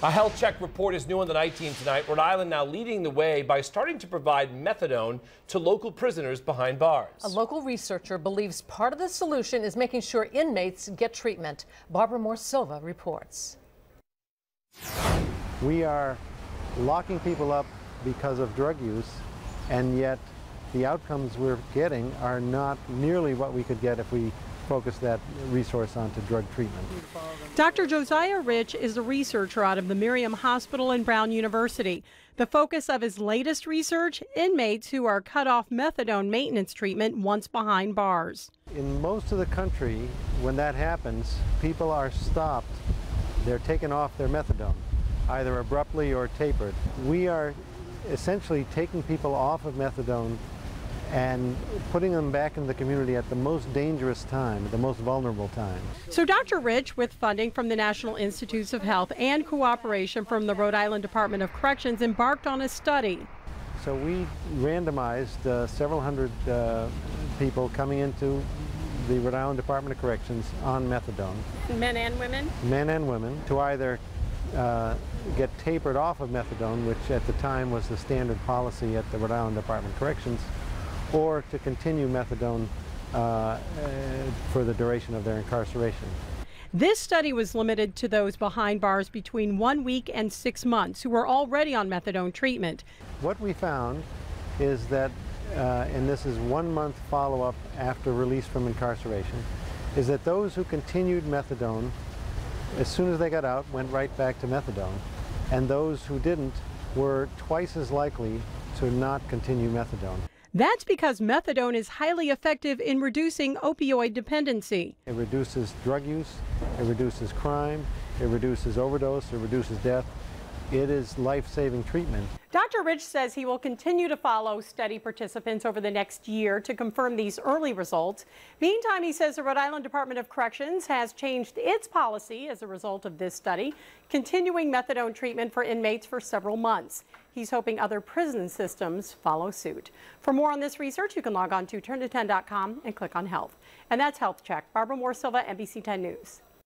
A health check report is new on the night team tonight. Rhode Island now leading the way by starting to provide methadone to local prisoners behind bars. A local researcher believes part of the solution is making sure inmates get treatment. Barbara Moore-Silva reports. We are locking people up because of drug use, and yet the outcomes we're getting are not nearly what we could get if we focus that resource onto drug treatment. Dr. Josiah Rich is a researcher out of the Miriam Hospital and Brown University. The focus of his latest research, inmates who are cut off methadone maintenance treatment once behind bars. In most of the country, when that happens, people are stopped. They're taken off their methadone, either abruptly or tapered. We are essentially taking people off of methadone and putting them back in the community at the most dangerous time, at the most vulnerable time. So Dr. Rich, with funding from the National Institutes of Health and cooperation from the Rhode Island Department of Corrections, embarked on a study. So we randomized several hundred people coming into the Rhode Island Department of Corrections on methadone. Men and women? Men and women, to either get tapered off of methadone, which at the time was the standard policy at the Rhode Island Department of Corrections, or to continue methadone for the duration of their incarceration. This study was limited to those behind bars between 1 week and 6 months who were already on methadone treatment. What we found is that, and this is 1 month follow-up after release from incarceration, is that those who continued methadone, as soon as they got out, went right back to methadone, and those who didn't were twice as likely to not continue methadone. That's because methadone is highly effective in reducing opioid dependency. It reduces drug use, it reduces crime, it reduces overdose, it reduces death. It is life-saving treatment. Dr. Rich says he will continue to follow study participants over the next year to confirm these early results. Meantime, he says the Rhode Island Department of Corrections has changed its policy as a result of this study, continuing methadone treatment for inmates for several months. He's hoping other prison systems follow suit. For more on this research, you can log on to turnto10.com and click on Health. And that's Health Check. Barbara Moore-Silva, NBC 10 News.